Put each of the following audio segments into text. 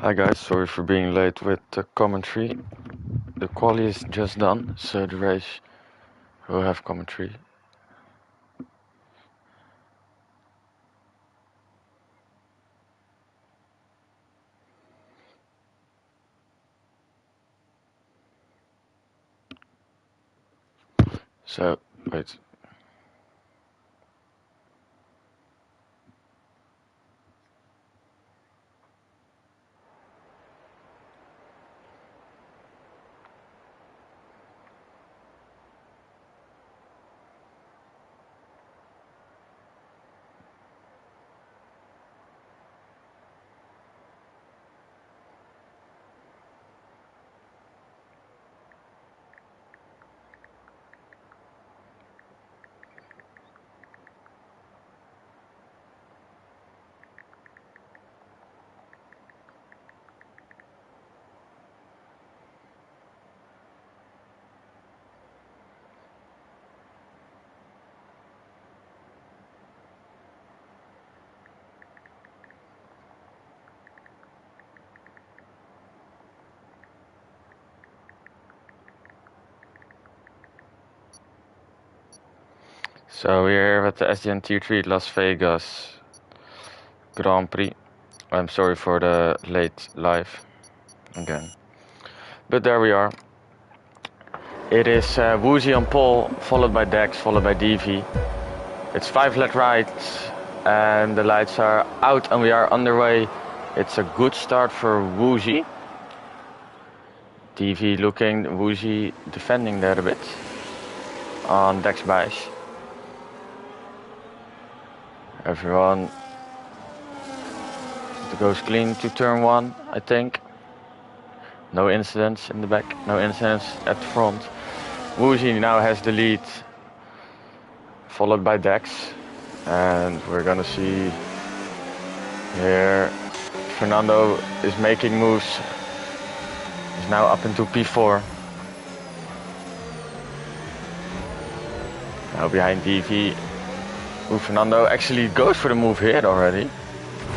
Hi guys, sorry for being late with the commentary. The quali is just done, so the race will have commentary. So, wait. So we're here at the SDN Tier 3 Las Vegas Grand Prix. I'm sorry for the late live again. But there we are. It is Woozy on pole, followed by Dex, followed by DV. It's 5 led right and the lights are out and we are underway. It's a good start for Woozy. DV looking, Woozy defending there a bit on Dex Bash. Everyone goes clean to turn 1, I think. No incidents in the back, no incidents at the front. Woozy now has the lead, followed by Dex. And we're gonna see here Fernando is making moves. He's now up into P4. Now behind DV. Ooh, Fernando actually goes for the move here already.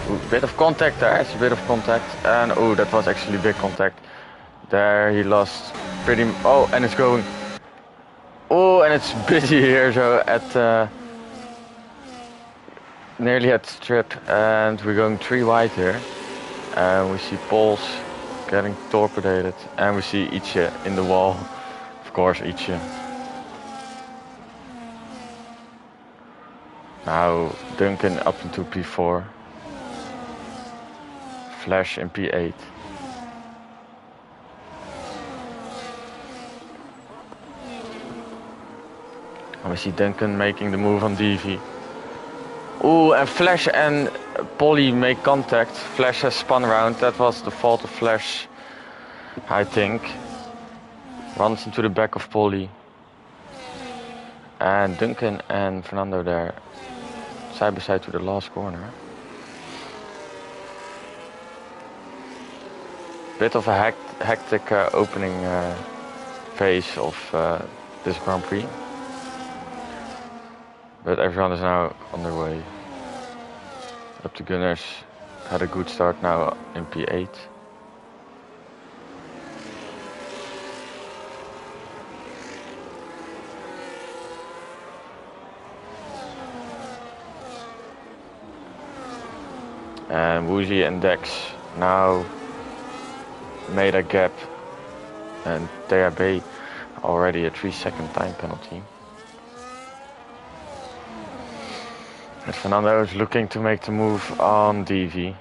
Ooh, bit of contact there, it's a bit of contact. And oh, that was actually big contact. There he lost pretty... Oh, and it's going... Oh, and it's busy here, so at... nearly at strip. And we're going 3 wide here. And we see Pols getting torpedoed. And we see Ichi in the wall. Of course, Ichi. Now Duncan up into P4. Flash in P8. And we see Duncan making the move on DV. Ooh, and Flash and Polly make contact. Flash has spun around. That was the fault of Flash, I think. Runs into the back of Polly. And Duncan and Fernando there. Side by side to the last corner. Bit of a hectic opening phase of this Grand Prix. But everyone is now on their way. Up to Gunners had a good start now in P8. And Woozy and Dex now made a gap, and THB already a 3-second time penalty. And Fernando is looking to make the move on DV.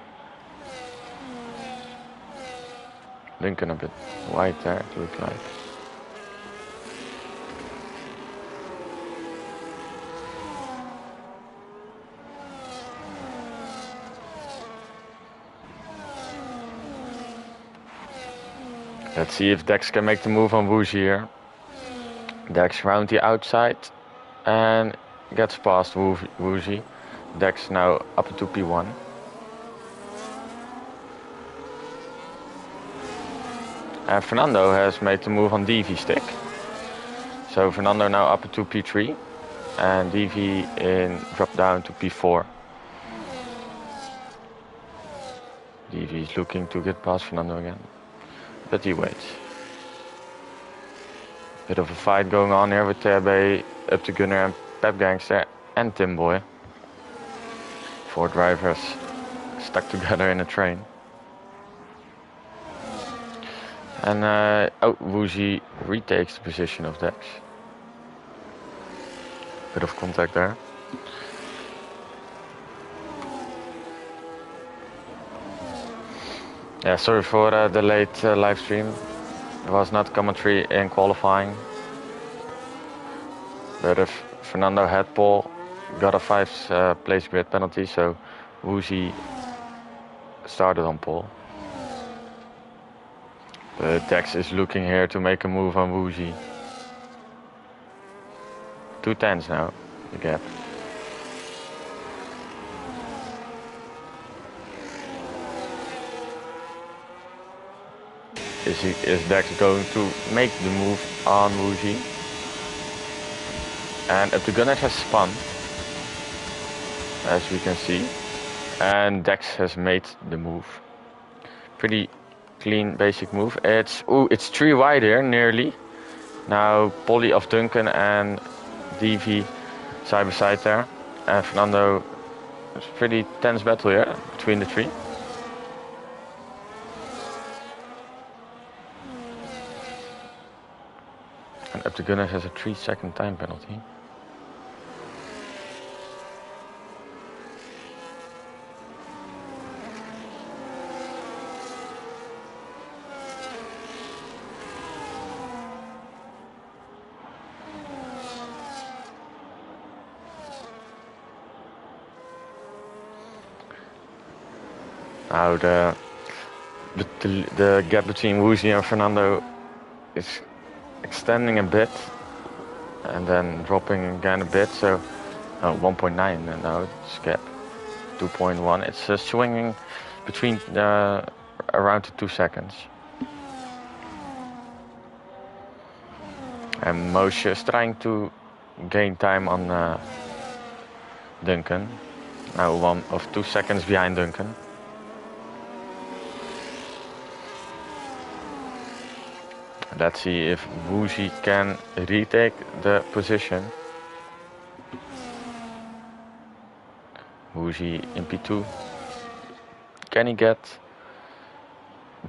Lincoln a bit wide there, it looked like. Let's see if Dex can make the move on Woozy here. Dex round the outside and gets past Woozy. Dex now up to P1. And Fernando has made the move on DV stick. So Fernando now up to P3 and DV in drop down to P4. DV is looking to get past Fernando again, but he waits. Bit of a fight going on here with TB, Up to Gunner and Pep Gangster and Timboy. 4 drivers stuck together in a train. And Woozy retakes the position of Dex. Bit of contact there. Yeah, sorry for the late live stream. There was not commentary in qualifying. But if Fernando had pole, got a 5th place grid penalty, so Woozy started on pole. But Dex is looking here to make a move on Woozy. 2 tenths now, the gap. Is Dex going to make the move on Woozy? And Up to Gunner has spun, as we can see. And Dex has made the move. Pretty clean basic move. It's 3 wide here, nearly. Now Polly of Duncan and DV side by side there. And Fernando, it's pretty tense battle here between the 3. And Up to Gunner has a 3-second time penalty. Now the gap between Woozy and Fernando is extending a bit and then dropping again a bit, so 1.9 and now it's gap 2.1. It's swinging between around 2 seconds. And Moshe is trying to gain time on Duncan. Now 1 of 2 seconds behind Duncan. Let's see if Woozy can retake the position. Woozy in P2. Can he get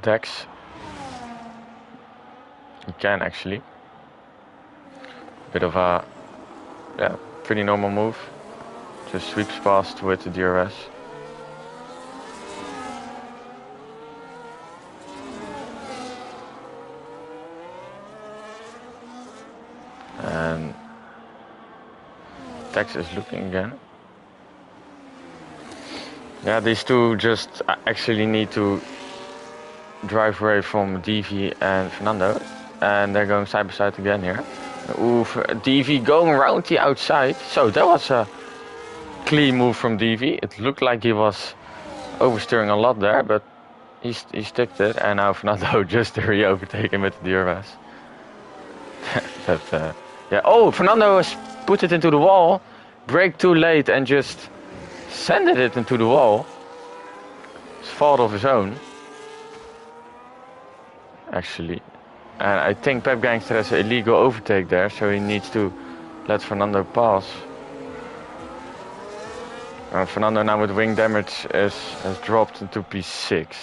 Dex? He can actually. Bit of a pretty normal move. Just sweeps past with the DRS. And Dex is looking again. Yeah, these two just actually need to drive away from DV and Fernando. And they're going side by side again here. Ooh, DV going around the outside. So that was a clean move from DV. It looked like he was oversteering a lot there, but he sticked it. And now Fernando just re-overtaken with the DRS. Yeah. Oh, Fernando has put it into the wall, brake too late and just sended it into the wall. It's fault of his own, actually. And I think Pep Gangster has an illegal overtake there, so he needs to let Fernando pass. And Fernando now with wing damage has dropped into P6.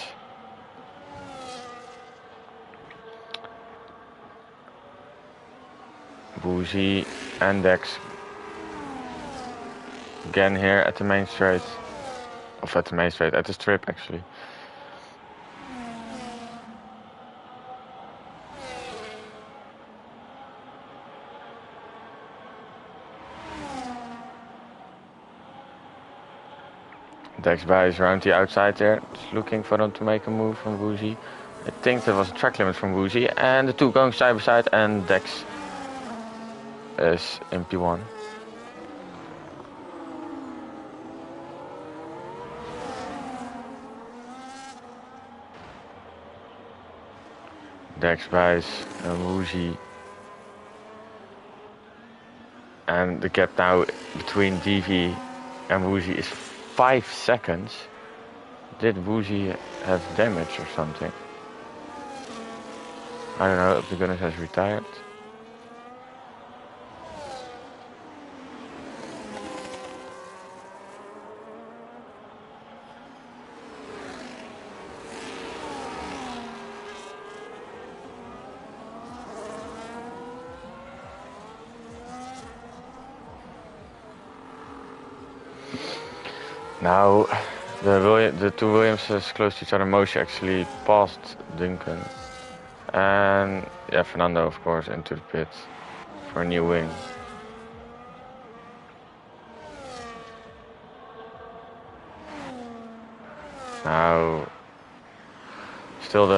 Woozy and Dex again here at the main straight. Of at the main straight, at the strip actually. Dex is around the outside there, just looking for them to make a move from Woozy. I think there was a track limit from Woozy, and the two going side by side, and Dex is in P1. Dex buys Woozy. And the gap now between DV and Woozy is 5 seconds. Did Woozy have damage or something? I don't know if the gunner has retired. Now, the two Williamses close to each other. Moshe actually passed Duncan. And yeah, Fernando, of course, into the pit for a new wing. Now, still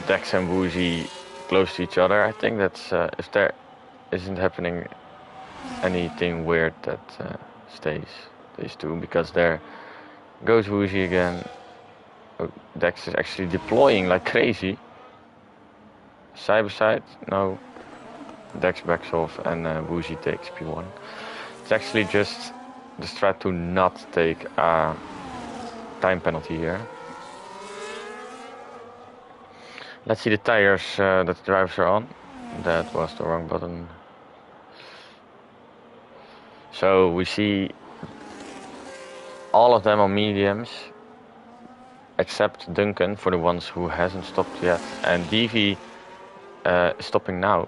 Dex and Woozy close to each other. I think that's if there isn't happening anything weird that stays these two, because there goes Woozy again. Oh, Dex is actually deploying like crazy. Side by side, no. Dex backs off and Woozy takes P1. It's actually just the strat to not take a time penalty here. Let's see the tires that the drivers are on. That was the wrong button. So we see all of them on mediums, except Duncan for the ones who hasn't stopped yet. And DV is stopping now.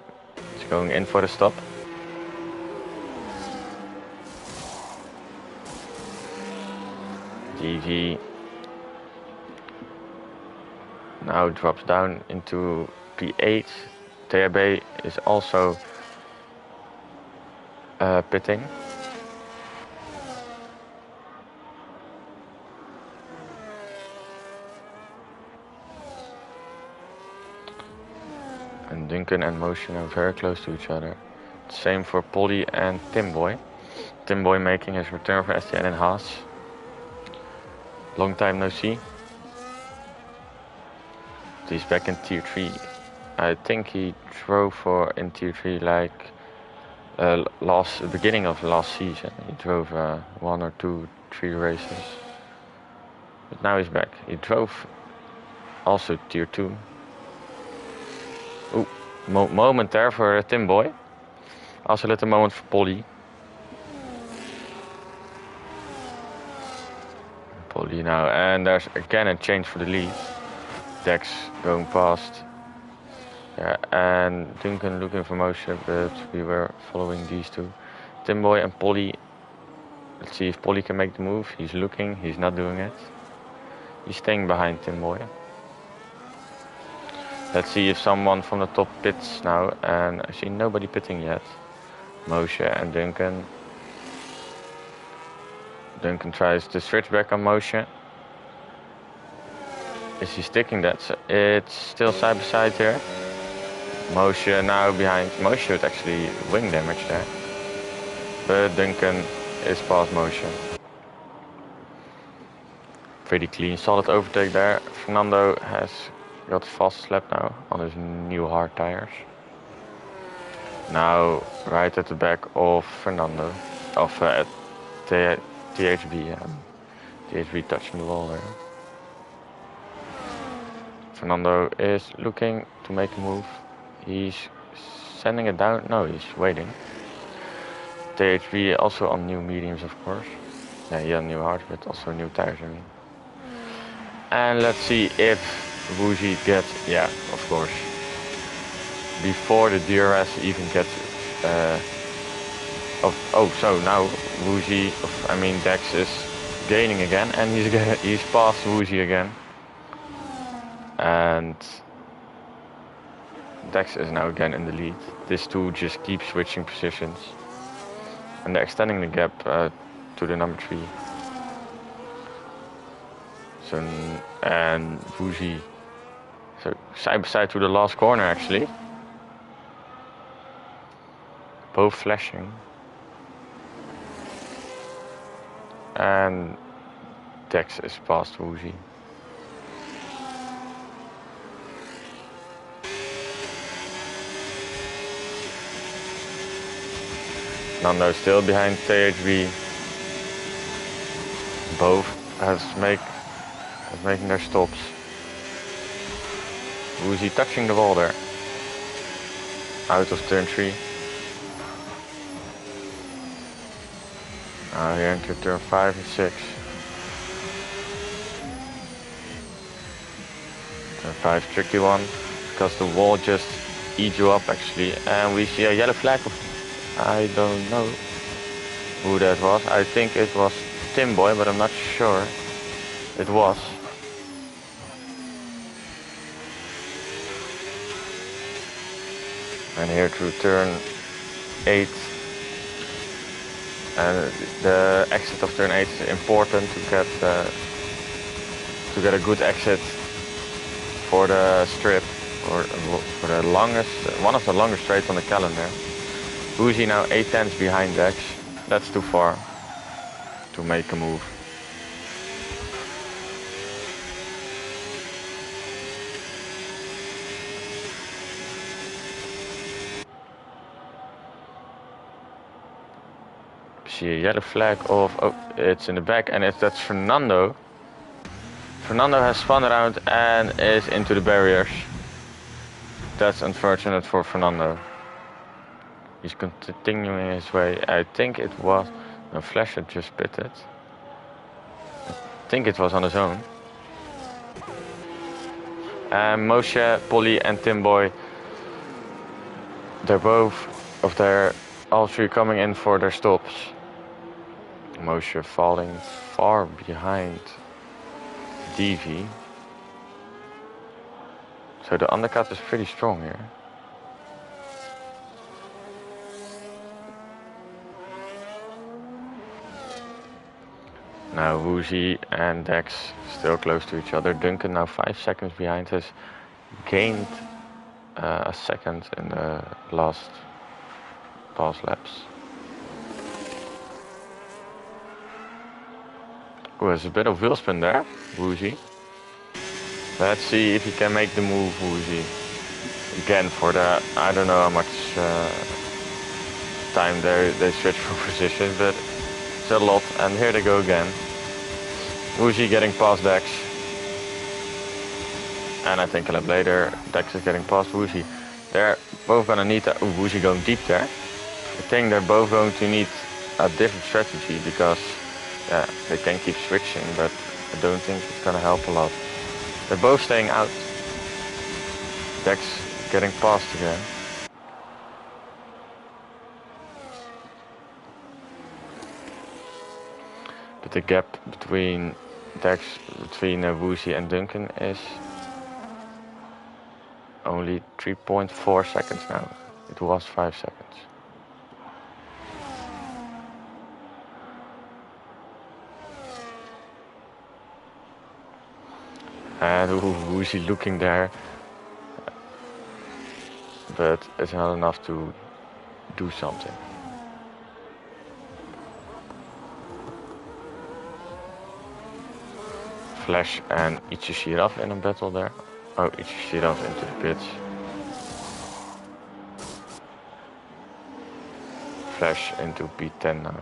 It's going in for the stop. DV now drops down into P8. TRB is also pitting. And Duncan and Motion are very close to each other. Same for Polly and Timboy. Timboy making his return for SDN and Haas. Long time no see. He's back in tier 3. I think he drove in tier 3 like beginning of last season. He drove 1 or 2, 3 races. But now he's back. He drove also tier 2. Ooh, moment there for Timboy. Also let a moment for Polly. Polly now, and there's again a change for the lead. Dex going past. Yeah, and Duncan looking for motion, but we were following these two. Timboy and Polly. Let's see if Polly can make the move. He's looking, he's not doing it. He's staying behind Timboy. Let's see if someone from the top pits now, and I see nobody pitting yet. Moshe and Duncan. Duncan tries to switch back on Moshe. Is he sticking that? So it's still side by side here. Moshe now behind. Moshe should actually wing damage there. But Duncan is past Moshe. Pretty clean, solid overtake there. Fernando has got fast lap now on his new hard tires. Now right at the back of Fernando. Of THB. THB touching the wall there. Fernando is looking to make a move. He's sending it down. No, he's waiting. THB also on new mediums, of course. Yeah, he had new hard, but also new tires, I mean. And let's see if Woozy gets, yeah, of course. Before the DRS even gets, so now Woozy, Dex is gaining again, and he's past Woozy again. And Dex is now again in the lead. These two just keep switching positions. And they're extending the gap to the number 3. So, and Woozy, so side by side to the last corner actually. Both flashing. And Dex is past Woozy. Nando still behind THB. Both is making their stops. Woozy touching the wall there. Out of turn 3. Now here into turn 5 and 6. Turn 5 tricky one, because the wall just eats you up actually. And we see a yellow flag of, I don't know who that was. I think it was Timboy, but I'm not sure. It was. And here through turn 8. And the exit of turn 8 is important to get a good exit for the strip, or for the longest, one of the longest straights on the calendar. Woozy now 8 tenths behind Dex. That's too far to make a move. See a yellow flag of, oh, it's in the back, and that's Fernando. Fernando has spun around and is into the barriers. That's unfortunate for Fernando. He's continuing his way. I think it was, no, Flash had just pitted. I think it was on his own. And Moshe, Polly and Timboy, they're both all three coming in for their stops. Moshe falling far behind DV. So the undercut is pretty strong here. Now Woozy and Dex still close to each other. Duncan now 5 seconds behind, has gained a second in the last laps. Oh, there's a bit of wheel spin there, Woozy. Let's see if he can make the move, Woozy. Again for the, I don't know how much time they switch for positions, but it's a lot. And here they go again. Woozy getting past Dex. And I think a lap later, Dex is getting past Woozy. They're both gonna need to, Woozy going deep there. I think they're both going to need a different strategy, because yeah, they can keep switching, but I don't think it's gonna help a lot. They're both staying out. Dex getting past again. But the gap between Woozy and Duncan is only 3.4 seconds now. It was 5 seconds. And Woozy looking there, but it's not enough to do something. Flash and Ichishirov in a battle there. Oh, Ichishirov into the pits. Flash into P10 now.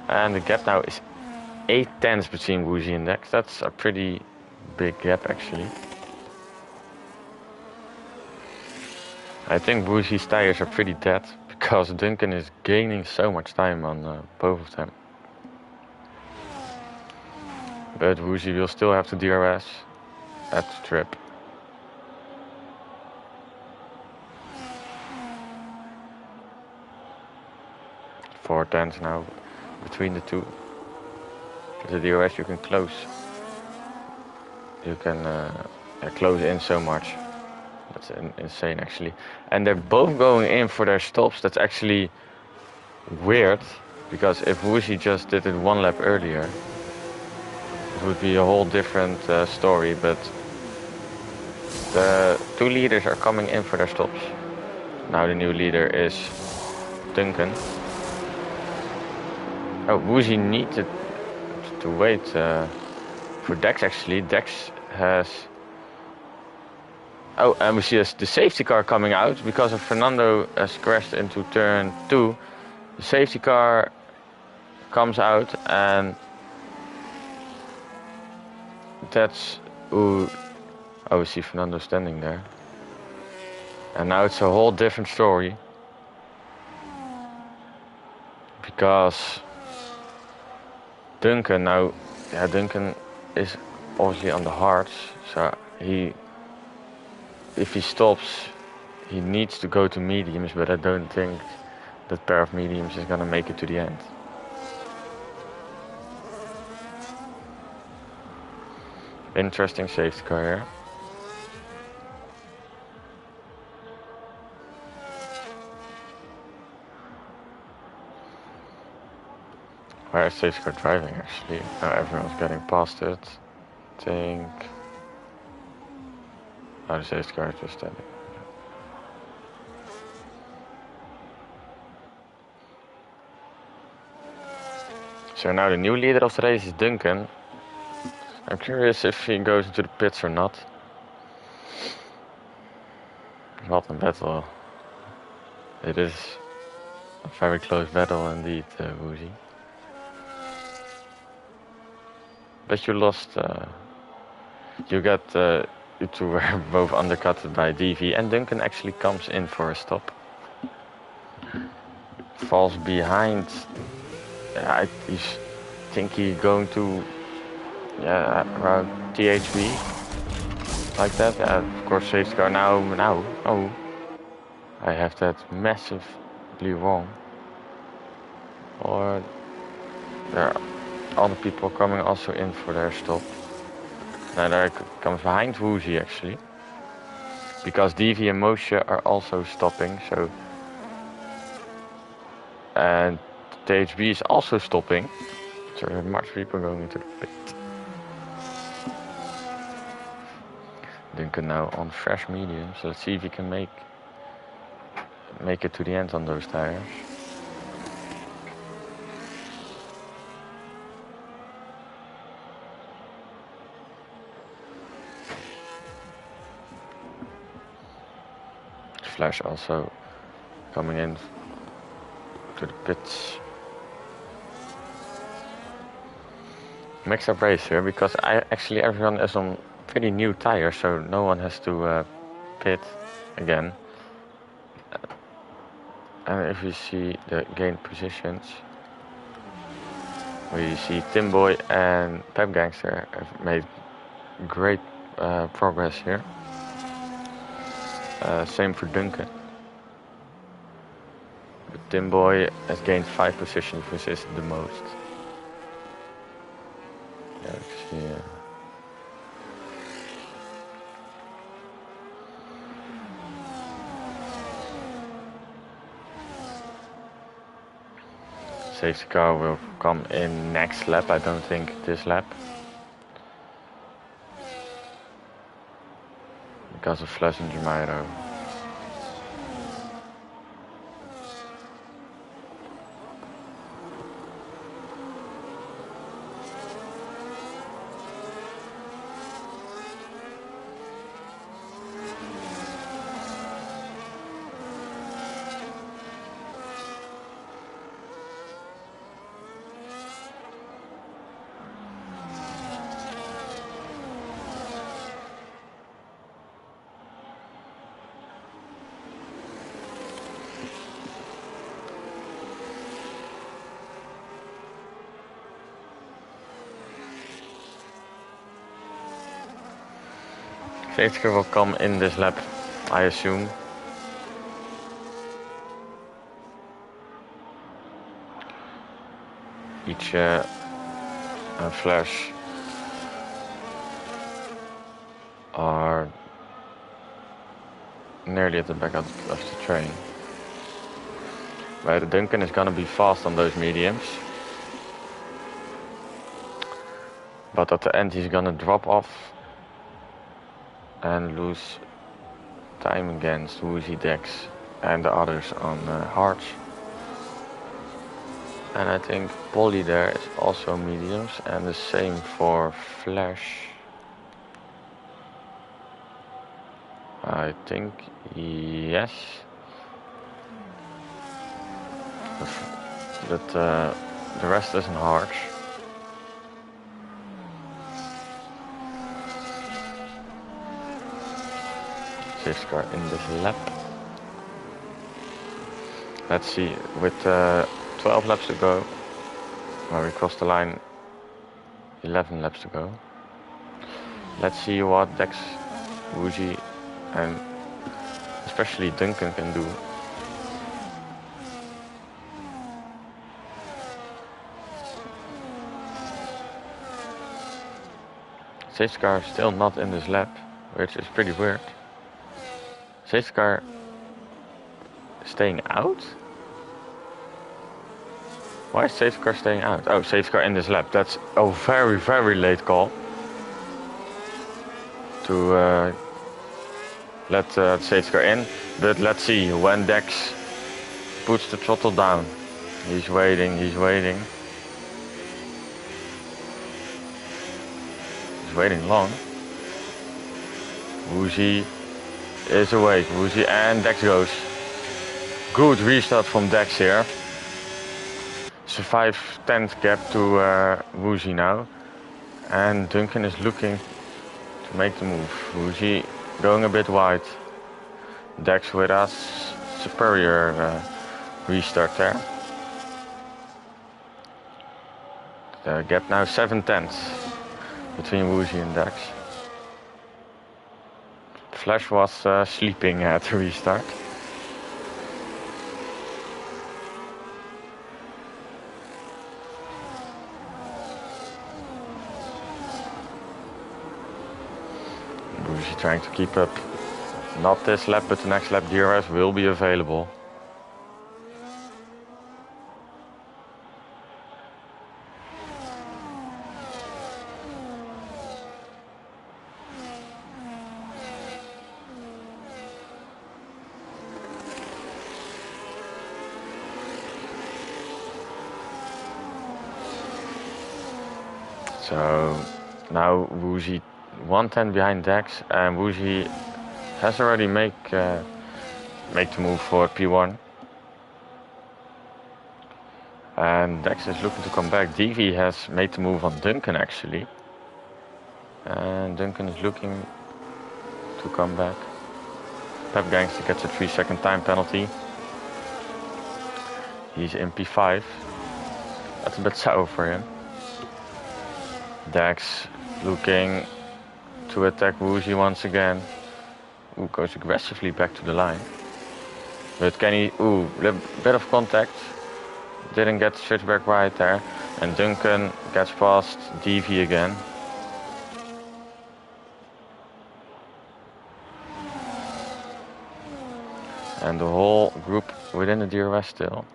And the gap now is 8 tenths between Woozy and Dex. That's a pretty big gap actually. I think Woozy's tires are pretty dead, because Duncan is gaining so much time on both of them. But Woozy will still have to DRS at the trip. Four tenths now between the two. With the DRS you can close. You can close in so much. That's insane actually. And they're both going in for their stops. That's actually weird, because if Woozy just did it 1 lap earlier, it would be a whole different story. But the 2 leaders are coming in for their stops. Now the new leader is Duncan. Oh, Woozy needed to wait for Dex actually. Dex has... Oh, and we see the safety car coming out because of Fernando has crashed into turn 2. The safety car comes out and that's... Ooh, oh, we see Fernando standing there. And now it's a whole different story. Because Duncan now... Yeah, Duncan is obviously on the hards. So if he stops, he needs to go to mediums. But I don't think that pair of mediums is gonna make it to the end. Interesting safety car here. Where is safety car driving actually? Now everyone's getting past it. Think. Oh, the safety car is just standing. So now the new leader of the race is Duncan. I'm curious if he goes into the pits or not. What a battle. It is a very close battle indeed, Woozy. But you lost, you two were both undercut by DV, and Duncan actually comes in for a stop. Falls behind. I think he's going to, around THB. Like that, yeah, of course safety car now, oh. I have that massively wrong. Or there are other people coming also in for their stop. Now there comes behind Woozy actually. Because DV and Moshe are also stopping, so... And THB is also stopping. So there are much people going into the pit. Duncan now on fresh mediums. So let's see if he can make it to the end on those tires. Flash also coming in to the pits. Mixed up race here because everyone is on pretty new tires, so no one has to pit again. And if we see the gain positions, we see Timboy and Pep Gangster have made great progress here. Same for Duncan. But Timboy has gained 5 positions, which is the most. Yeah, actually, safety car will come in next lap, I don't think this lap. Because of Flash and Jamairo. Safety car will come in this lap, I assume. Each Flash are nearly at the back of the train. But Duncan is gonna be fast on those mediums. But at the end he's gonna drop off and lose time against Woozy, Dex and the others on hards. And I think Polly there is also mediums, and the same for Flash. I think yes. But the rest isn't hards. safety car in this lap. Let's see, with 12 laps to go, well, we crossed the line 11 laps to go. Let's see what Dex, Woozy and especially Duncan can do. Safety car still not in this lap, which is pretty weird. Safety car staying out? Why is safety car staying out? Oh, safety car in this lap. That's a very late call. To let safety car in. But let's see when Dex puts the throttle down. He's waiting. He's waiting long. Woozy is awake. Woozy and Dex goes. Good restart from Dex here. It's a 5/10 gap to Woozy now. And Duncan is looking to make the move. Woozy going a bit wide. Dex with us. Superior restart there. The gap now 7/10 between Woozy and Dex. Flash was sleeping at the restart. Woozy trying to keep up. Not this lap, but the next lap DRS will be available. So now Woozy 110 behind Dex, and Woozy has already make the move for P1. And Dex is looking to come back. DV has made the move on Duncan actually. And Duncan is looking to come back. Pep Gangster gets a 3-second time penalty. He's in P5. That's a bit sour for him. Dex looking to attack Woozy once again. Ooh, goes aggressively back to the line. But can he... Ooh, a bit of contact. Didn't get the switchback right there. And Duncan gets past DV again. And the whole group within the DRS still.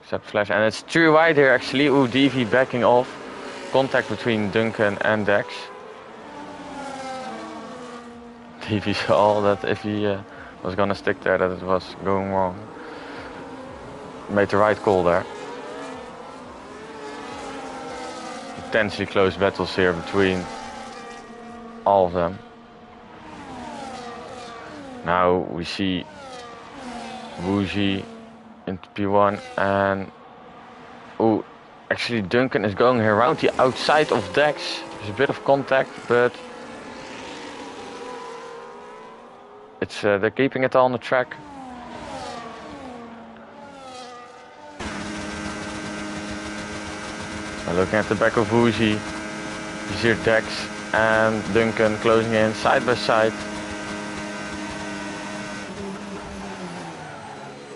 Except Flash. And it's too wide here actually. Ooh, DV backing off. Contact between Duncan and Dex. DV saw that if he was gonna stick there, that it was going wrong. Made the right call there. Intensely close battles here between all of them. Now we see Woozy into P1 and... Ooh, actually Duncan is going around the outside of Dex. There's a bit of contact, but... It's they're keeping it on the track. And looking at the back of Woozy, you see Dex and Duncan closing in side by side.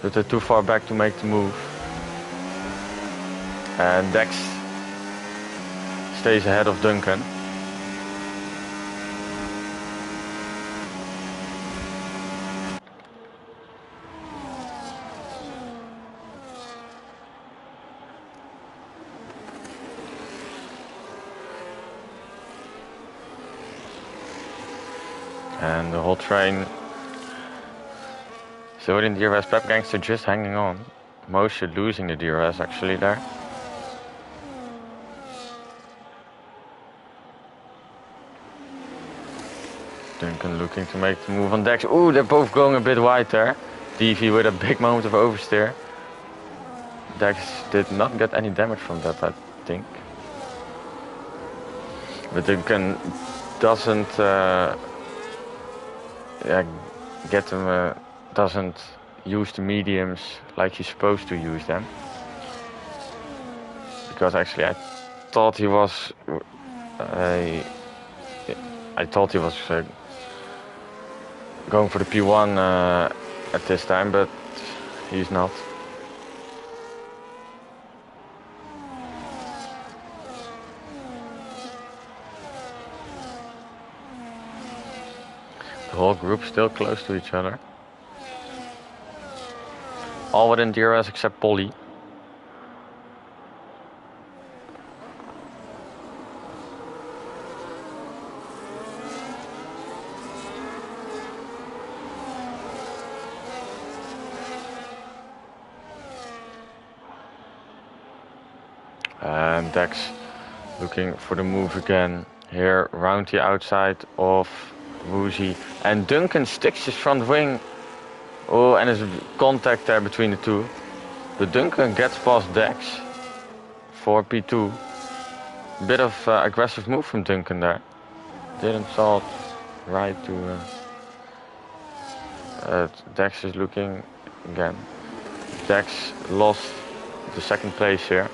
But they're too far back to make the move. And Dex stays ahead of Duncan. And the whole train still in DRS. Pep Gangster just hanging on. Motion losing the DRS actually there. Duncan looking to make the move on Dex. Ooh, they're both going a bit wide there. DV with a big moment of oversteer. Dex did not get any damage from that, I think. But Duncan doesn't get them, doesn't use the mediums like he's supposed to use them. Because actually I thought he was going for the P1 at this time, but he's not. The whole group still close to each other. All within DRS except Polly. And Dex looking for the move again here round the outside of Woozy. And Duncan sticks his front wing. Oh, and there's contact there between the two. But Duncan gets past Dex for P2. Bit of aggressive move from Duncan there. Didn't saw it right to... Dex is looking again. Dex lost the second place here.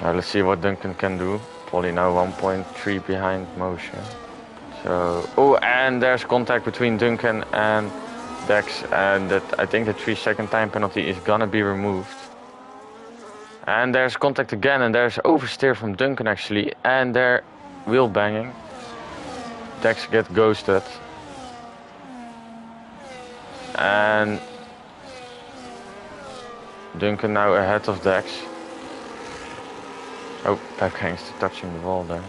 Now let's see what Duncan can do. Probably now 1.3 behind Moshe. So, oh, and there's contact between Duncan and Dex, and that I think the 3-second time penalty is gonna be removed. And there's contact again, and there's oversteer from Duncan actually, and they're wheel banging. Dex gets ghosted. And Duncan now ahead of Dex. Oh, backhang's touching the wall there.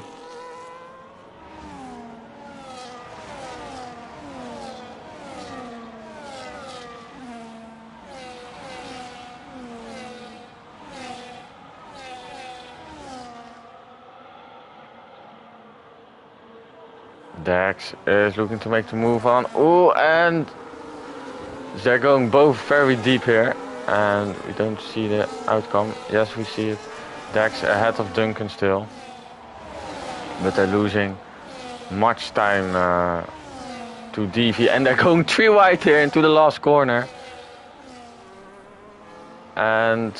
Dex is looking to make the move on. Oh, and they're going both very deep here. And we don't see the outcome. Yes, we see it. Dex ahead of Duncan still. But they're losing much time to DV. And they're going 3 wide here into the last corner. And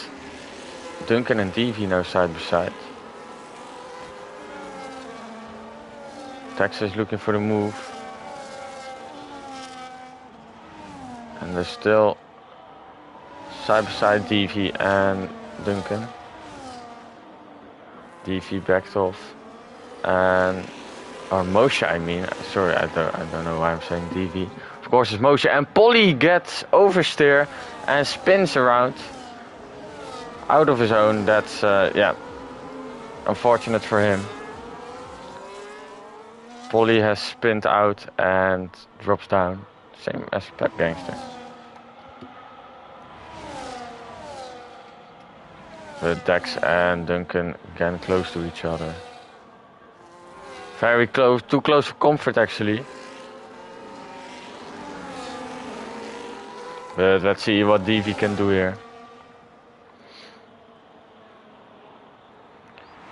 Duncan and DV now side by side. Dex is looking for the move. And they're still side by side DV and Duncan. DV backed off. And or Moshe, I mean. Sorry, I don't know why I'm saying DV. Of course it's Moshe, and Polly gets oversteer and spins around out of his own. That's yeah, unfortunate for him. Polly has spinned out and drops down, same as Pep Gangster. But Dex and Duncan again close to each other. Very close, too close for comfort actually. But let's see what DV can do here.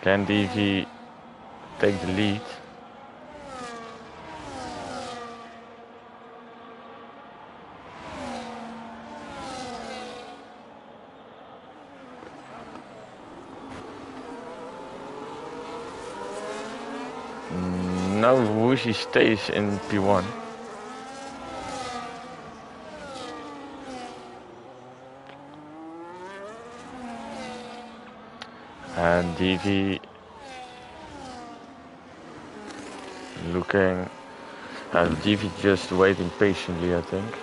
Can DV take the lead? No, Woozy stays in P1. And DV looking, DV just waiting patiently, I think.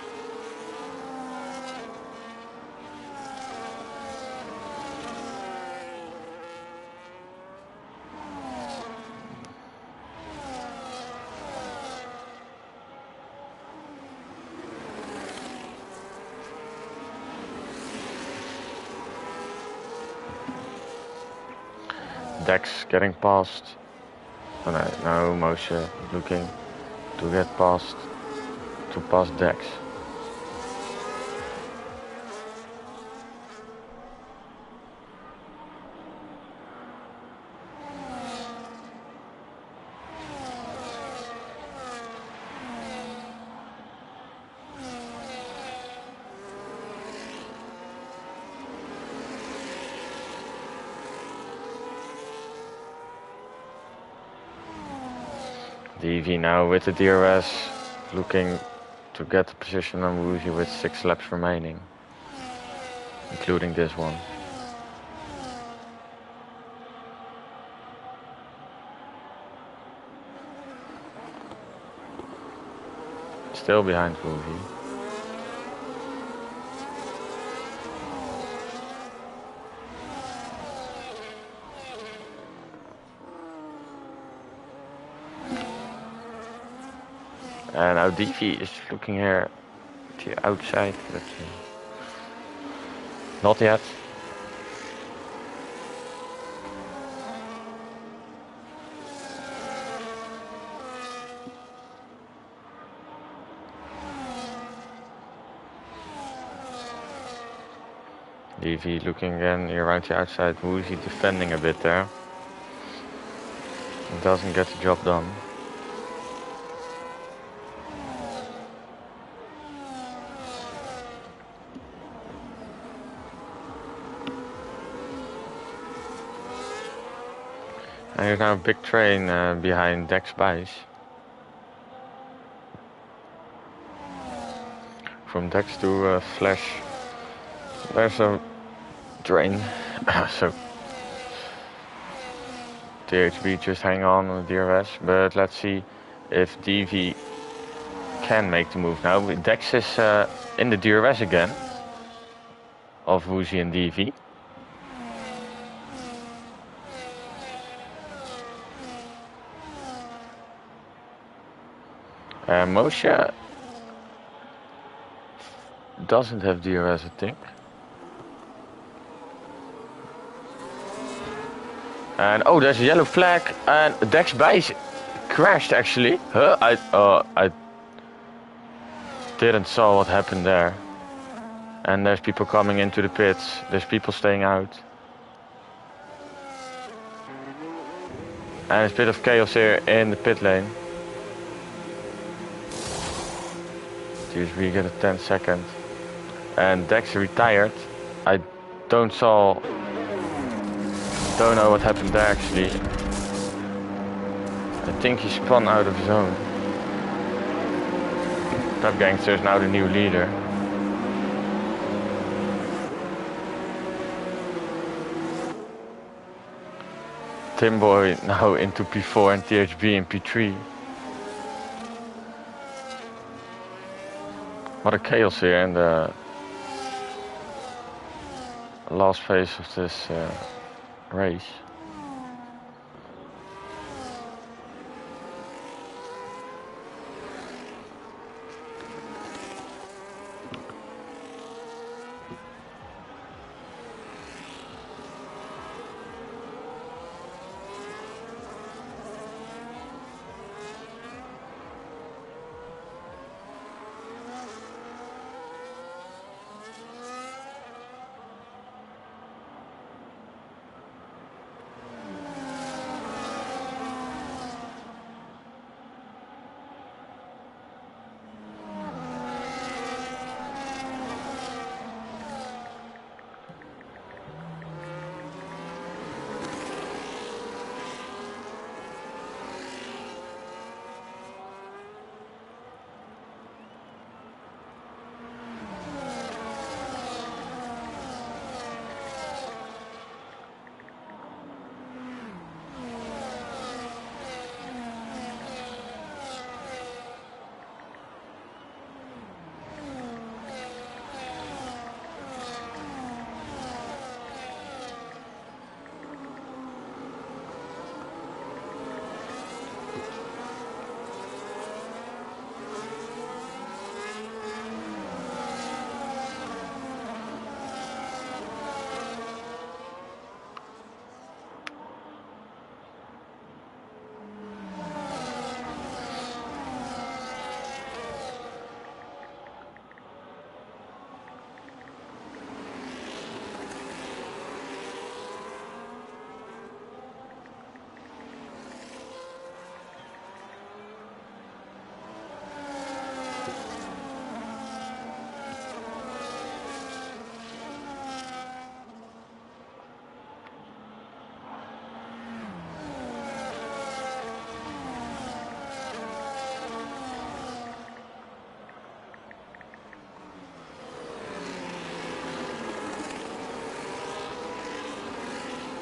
Dex getting past. Oh no, no, Moshe looking to get past, to pass Dex. DV now with the DRS, looking to get the position on Woozy with 6 laps remaining, including this one. Still behind Woozy. And now DV is looking here to the outside, but not yet. DV looking again around the outside, Woozy defending a bit there. Doesn't get the job done. And here's now a big train behind Dex Bice. From Dex to Flash, there's a train. So THB just hang on the DRS, but let's see if DV can make the move now. Dex is in the DRS again of Woozy and DV. Moshe doesn't have DRS, I think. And oh, there's a yellow flag, and Dex Bice crashed actually. Huh? I didn't saw what happened there. And there's people coming into the pits. There's people staying out. And there's a bit of chaos here in the pit lane. We get a 10 second. And Dex retired. I don't know what happened there actually. I think he spun out of his own. Top Gangster is now the new leader. Timboy now into P4 and THB in P3. What a chaos here in the last phase of this race.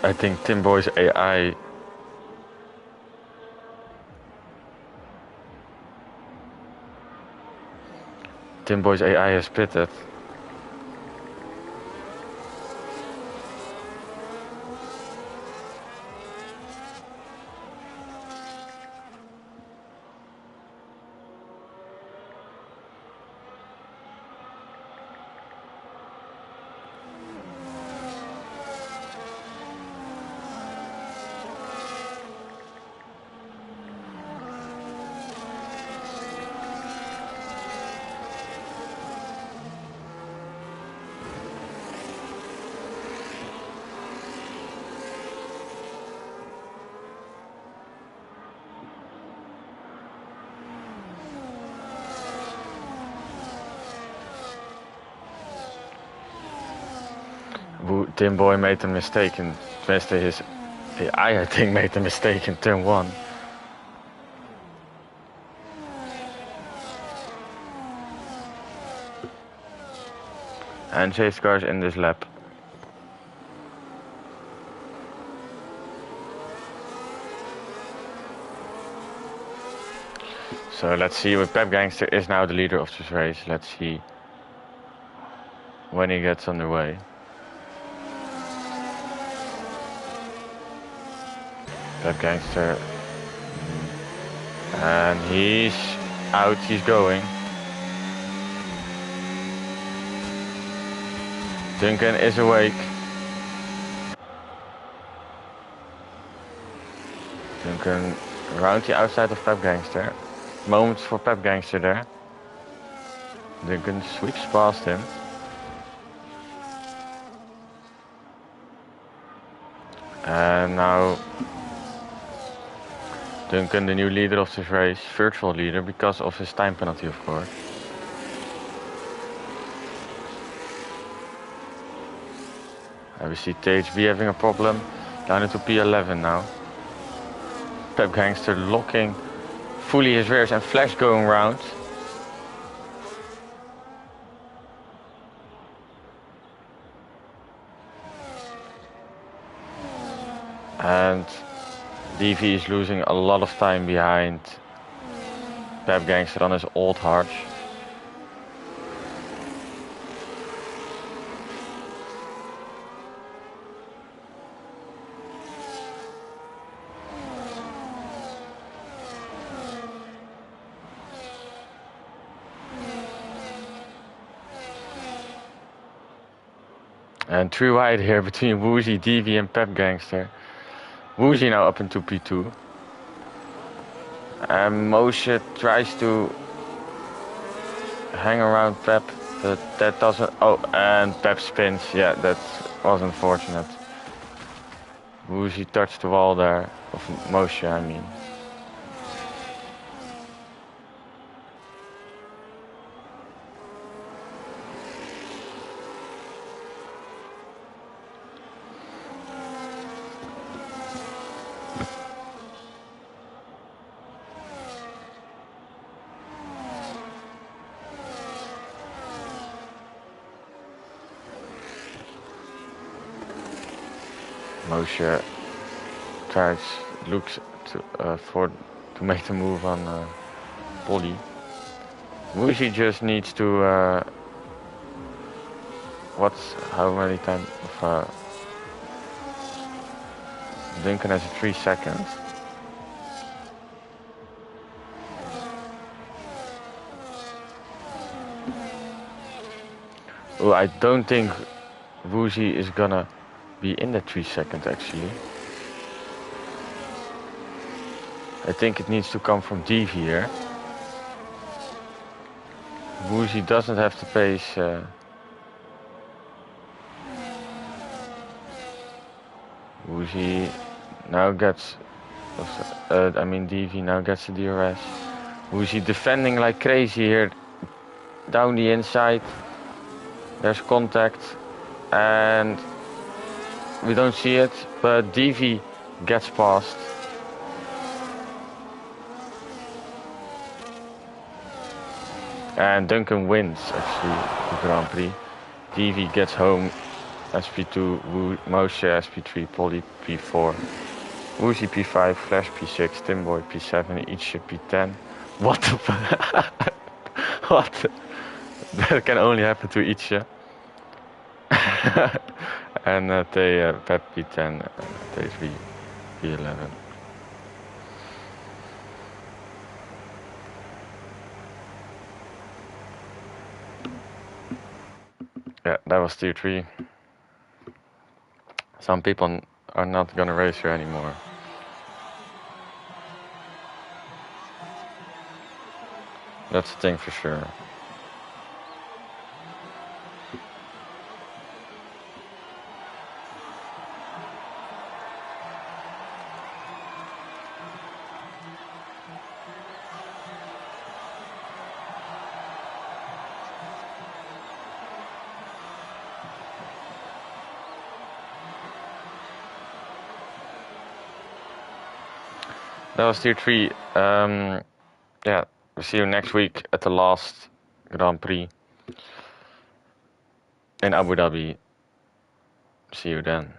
I think Timboy's AI has pitted. Timboy made a mistake in his AI, I think, made a mistake in turn 1. And chase cars in this lap. So let's see, what Pep Gangster is now the leader of this race. Let's see when he gets underway. Pep Gangster. And he's out, he's going. Duncan is awake. Duncan around the outside of Pep Gangster. Moments for Pep Gangster there. Duncan sweeps past him. And now Duncan, the new leader of this race, virtual leader, because of his time penalty, of course. And we see THB having a problem, down into P11 now. Pep Gangster locking fully his rears and Flash going round. And DV is losing a lot of time behind Pep Gangster on his old hards. And 3 wide here between Woozy, DV and Pep Gangster. Woozy now up into P2. And Moshe tries to hang around Pep, but that doesn't... Oh, and Pep spins. Yeah, that was unfortunate. Woozy touched the wall there, of Moshe, I mean. Moshe looks to make the move on Polly. Woozy just needs to how many times Duncan has 3 seconds. Oh, I don't think Woozy is gonna be in that 3 seconds actually. I think it needs to come from DV here. Woozy doesn't have the pace. Woozy now gets, DV now gets the DRS. Woozy defending like crazy here, down the inside. There's contact, and we don't see it, but DV gets past. And Duncan wins actually the Grand Prix. DV gets home SP2, Moshe SP3, Polly P4, Woozy P5, Flash P6, Timboy P7, Ichi P10. What the fuck? What? That can only happen to Ichi. And they Pep P10, T3 P11. Yeah, that was tier 3. Some people are not gonna race here anymore. That's the thing for sure. That was tier 3. Yeah, we'll see you next week at the last Grand Prix in Abu Dhabi. See you then.